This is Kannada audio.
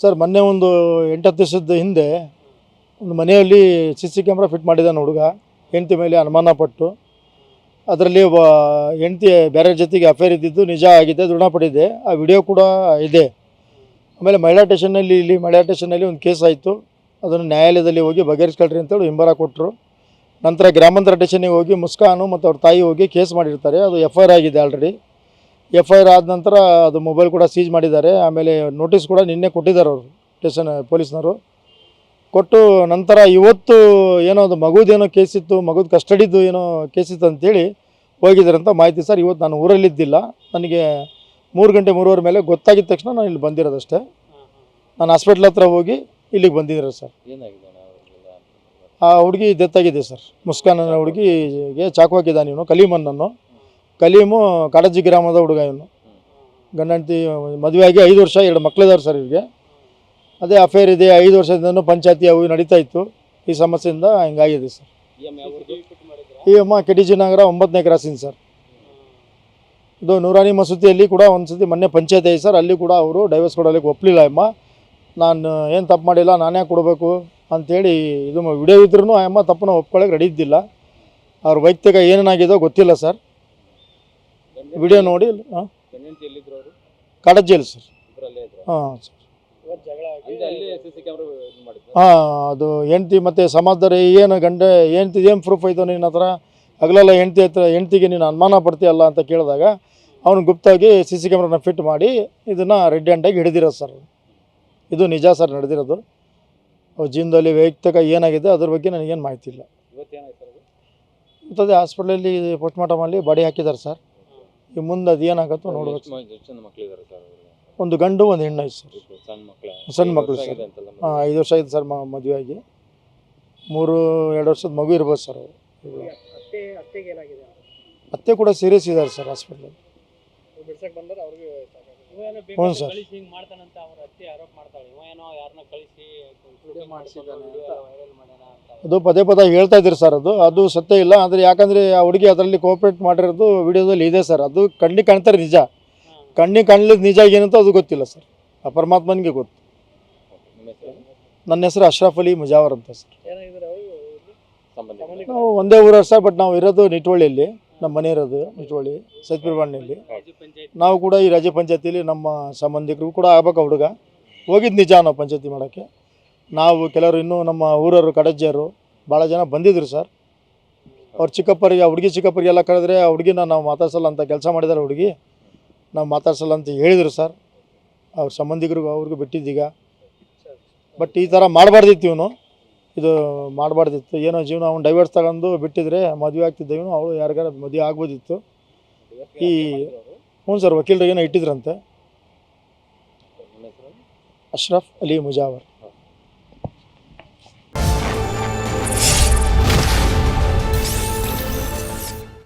ಸರ್ ಮೊನ್ನೆ ಒಂದು 8-10 ದಿವಸದ ಹಿಂದೆ ಒಂದು ಮನೆಯಲ್ಲಿ CC ಕ್ಯಾಮ್ರಾ ಫಿಟ್ ಮಾಡಿದ್ದಾನೆ ಹುಡುಗ. ಹೆಂಡತಿ ಮೇಲೆ ಅನುಮಾನ ಪಟ್ಟು ಅದರಲ್ಲಿ ಒಬ್ಬ ಹೆಂಡತಿ ಬೇರೆ ಜೊತೆಗೆ ಅಫೇರ್ ಇದ್ದಿದ್ದು ನಿಜ ಆಗಿದೆ, ದೃಢಪಟ್ಟಿದೆ. ಆ ವಿಡಿಯೋ ಕೂಡ ಇದೆ. ಆಮೇಲೆ ಮಹಿಳಾ ಸ್ಟೇಷನ್ನಲ್ಲಿ ಒಂದು ಕೇಸ್ ಆಯಿತು. ಅದನ್ನು ನ್ಯಾಯಾಲಯದಲ್ಲಿ ಹೋಗಿ ಬಗೆಹರಿಸ್ಕೊಳ್ರಿ ಅಂತೇಳಿ ಹಿಂಬರ ಕೊಟ್ಟರು. ನಂತರ ಗ್ರಾಮಾಂತರ ಸ್ಟೇಷನ್ನಿಗೆ ಹೋಗಿ ಮುಸ್ಕಾನು ಮತ್ತು ಅವ್ರ ತಾಯಿ ಹೋಗಿ ಕೇಸ್ ಮಾಡಿರ್ತಾರೆ. ಅದು FIR ಆಗಿದೆ ಆಲ್ರೆಡಿ. FIR ಆದ ನಂತರ ಅದು ಮೊಬೈಲ್ ಕೂಡ ಸೀಜ್ ಮಾಡಿದ್ದಾರೆ. ಆಮೇಲೆ ನೋಟಿಸ್ ಕೂಡ ನಿನ್ನೆ ಕೊಟ್ಟಿದ್ದಾರೆ ಅವರು ಸ್ಟೇಷನ್ ಪೊಲೀಸ್ನವರು. ಕೊಟ್ಟು ನಂತರ ಇವತ್ತು ಏನೋ ಅದು ಮಗುದೇನೋ ಕೇಸಿತ್ತು, ಮಗುದು ಕಸ್ಟಡಿದು ಏನೋ ಕೇಸಿತ್ತು ಅಂತೇಳಿ ಹೋಗಿದ್ದಾರೆ ಅಂತ ಮಾಹಿತಿ ಸರ್. ಇವತ್ತು ನಾನು ಊರಲ್ಲಿದ್ದಿಲ್ಲ. ನನಗೆ 3 ಗಂಟೆ 3:15 ಮೇಲೆ ಗೊತ್ತಾಗಿದ ತಕ್ಷಣ ನಾನು ಇಲ್ಲಿ ಬಂದಿರೋದಷ್ಟೇ. ನಾನು ಹಾಸ್ಪಿಟ್ಲ್ ಹತ್ರ ಹೋಗಿ ಇಲ್ಲಿಗೆ ಬಂದಿದ್ದಾರೆ ಸರ್. ಆ ಹುಡುಗಿ ಡೆತ್ ಆಗಿದೆ ಸರ್. ಮುಸ್ಕಾನ್ ಅನ್ನೋ ಹುಡುಗಿಗೆ ಚಾಕು ಹಾಕಿದ್ದಾನೆ ಇವನು. ಕಲೀಮು ಕಾಡಜ್ಜಿ ಗ್ರಾಮದ ಹುಡುಗ ಇವನು. ಗಂಡ ಹೆಂಡತಿ ಮದುವೆ ಆಗಿ 5 ವರ್ಷ 2 ಮಕ್ಕಳಿದ್ದಾರೆ ಸರ್ ಇವ್ರಿಗೆ. ಅದೇ ಅಫೇರ್ ಇದೆ. 5 ವರ್ಷದಿಂದ ಪಂಚಾಯತಿ ಅವು ನಡೀತಾ ಇತ್ತು. ಈ ಸಮಸ್ಯೆಯಿಂದ ಹಿಂಗಾಗಿದೆ ಸರ್. ಈ ಅಮ್ಮ KTG ನಗರ 9ನೇ ಕ್ರಾಸಿಂಗ್ ಸರ್. ಇದು ನೂರಾನಿ ಮಸೂತಿಯಲ್ಲಿ ಕೂಡ ಒಂದು ಸತಿ ಮೊನ್ನೆ ಪಂಚಾಯತ್ ಐತೆ ಸರ್. ಅಲ್ಲಿ ಕೂಡ ಅವರು ಡೈವರ್ಸ್ ಕೊಡೋಕ್ಕೆ ಒಪ್ಪಲಿಲ್ಲ ಅಮ್ಮ. ನಾನು ಏನು ತಪ್ಪು ಮಾಡಿಲ್ಲ, ನಾನೇ ಕೊಡಬೇಕು ಅಂಥೇಳಿ ಇದು ವಿಡಿಯೋ ಇದ್ರೂ ಆ ಅಮ್ಮ ತಪ್ಪನ್ನ ಒಪ್ಕೊಳ್ಳೋಕೆ ರೆಡಿ ಇದ್ದಿಲ್ಲ. ಅವ್ರ ವೈಯಕ್ತಿಕ ಏನೇನಾಗಿದೋ ಗೊತ್ತಿಲ್ಲ ಸರ್. ವಿಡಿಯೋ ನೋಡಿ ಕಾಡಜ್ಜಿಯಲ್ಲಿ ಸರ್. ಹಾಂ ಸರ್. ಅದು ಹೆಂಡ್ತಿ ಮತ್ತು ಸಮಾಜದವ್ರು ಏನು ಹೆಂಡ್ತಿ ಏನು ಪ್ರೂಫ್ ಐತೋ ನಿನ್ನ ಹತ್ರ, ಹಗಲೆಲ್ಲ ಹೆಂಡ್ತಿಗೆ ನೀನು ಅನುಮಾನ ಪಡ್ತೀಯಲ್ಲ ಅಂತ ಕೇಳಿದಾಗ ಅವನು ಗುಪ್ತಾಗಿ CC ಕ್ಯಾಮ್ರಾನ ಫಿಟ್ ಮಾಡಿ ಇದನ್ನು ರೆಡ್ ಹ್ಯಾಂಡಾಗಿ ಹಿಡಿದಿರೋದು ಸರ್. ಇದು ನಿಜ ಸರ್ ನಡೆದಿರೋದು. ಅವ್ರ ಜೀವನದಲ್ಲಿ ವೈಯಕ್ತಿಕ ಏನಾಗಿದೆ ಅದ್ರ ಬಗ್ಗೆ ನನಗೇನು ಮಾಹಿತಿ ಇಲ್ಲ. ಇವತ್ತದೇ ಹಾಸ್ಪಿಟ್ಲಲ್ಲಿ ಪೋಸ್ಟ್ಮಾರ್ಟಮಲ್ಲಿ ಬಾಡಿ ಹಾಕಿದ್ದಾರೆ ಸರ್. ಈ ಮುಂದೆ ಅದು ಏನಾಗುತ್ತೋ ನೋಡ್ಬೇಕು. ಒಂದು ಗಂಡು ಒಂದು ಹೆಣ್ಣು ಐತೆ ಸರ್. ಸಣ್ಣ ಮಕ್ಕಳು ಸರ್. 5 ವರ್ಷ ಆಗಿದೆ ಸರ್ ಮದುವೆ ಆಗಿ. 2 ವರ್ಷದ ಮಗು ಇರ್ಬೋದು ಸರ್. ಅತ್ತೆ ಕೂಡ ಸೀರಿಯಸ್ ಇದ್ದಾರೆ ಸರ್ ಹಾಸ್ಪಿಟ್ಲಲ್ಲಿ. ಹ್ಞೂ ಸರ್. ಅದು ಪದೇ ಹೇಳ್ತಾ ಇದ್ದೀರಿ ಸರ್. ಅದು ಸತ್ಯ ಇಲ್ಲ. ಆದರೆ ಯಾಕಂದರೆ ಆ ಹುಡುಗಿ ಅದರಲ್ಲಿ ಕೋಆಪ್ರೇಟ್ ಮಾಡಿರೋದು ವಿಡಿಯೋದಲ್ಲಿ ಇದೆ ಸರ್. ಅದು ಕಣ್ಣಿಗೆ ಕಾಣ್ತಾರೆ ನಿಜ. ಕಣ್ಣಿಗೆ ಕಾಣಲಿದ್ದು ನಿಜ ಏನಂತ ಅದು ಗೊತ್ತಿಲ್ಲ ಸರ್. ಆ ಪರಮಾತ್ಮನಿಗೆ ಗೊತ್ತು. ನನ್ನ ಹೆಸರು ಅಶ್ರಫ್ ಅಲಿ ಮುಜಾವರ್ ಅಂತ ಸರ್. ನಾವು ಒಂದೇ ಊರ ಸರ್. ಬಟ್ ನಾವು ಇರೋದು ನಿಟ್ವಳ್ಳಿಯಲ್ಲಿ. ನಮ್ಮ ಮನೆ ಇರೋದು ನಿಟ್ವಳ್ಳಿ ಸತ್ಪುರವಾಣಿಯಲ್ಲಿ. ನಾವು ಕೂಡ ಈ ರಾಜ್ಯ ಪಂಚಾಯತಿಲಿ ನಮ್ಮ ಸಂಬಂಧಿಕರು ಕೂಡ ಆಗ್ಬೇಕು. ಹುಡುಗ ಹೋಗಿದ್ದು ನಿಜ ನಾವು ಪಂಚಾಯತಿ ಮಾಡೋಕ್ಕೆ. ನಾವು ಕೆಲವರು ಇನ್ನೂ ನಮ್ಮ ಊರವರು ಕಡಜ್ಜಿಯರು ಭಾಳ ಜನ ಬಂದಿದ್ರು ಸರ್. ಅವ್ರು ಚಿಕ್ಕಪ್ಪರಿಗೆ ಹುಡುಗಿ ಚಿಕ್ಕಪ್ಪರಿಗೆಲ್ಲ ಕರೆದ್ರೆ ಆ ಹುಡುಗಿನ ನಾವು ಮಾತಾಡ್ಸಲ್ಲ ಅಂತ ಕೆಲಸ ಮಾಡಿದ್ದಾರೆ. ಹುಡುಗಿ ನಾವು ಮಾತಾಡ್ಸಲ್ಲ ಅಂತ ಹೇಳಿದರು ಸರ್. ಅವ್ರ ಸಂಬಂಧಿಕರಿಗೂ ಅವ್ರಿಗೂ ಬಿಟ್ಟಿದ್ದೀಗ. ಬಟ್ ಈ ಥರ ಮಾಡಬಾರ್ದಿತ್ತು ಇವನು. ಇದು ಮಾಡಬಾರ್ದಿತ್ತು. ಏನೋ ಜೀವನ ಅವ್ನು ಡೈವರ್ಸ್ ತಗೊಂಡು ಬಿಟ್ಟಿದ್ರೆ ಮದುವೆ ಆಗ್ತಿದ್ದ ಇವನು. ಅವಳು ಯಾರಿಗಾರ ಮದುವೆ ಆಗ್ಬೋದಿತ್ತು. ಹ್ಞೂ ಸರ್. ವಕೀಲರಿಗೇನೋ ಇಟ್ಟಿದ್ರಂತೆ. ಅಶ್ರಫ್ ಅಲಿ ಮುಜಾವರ್.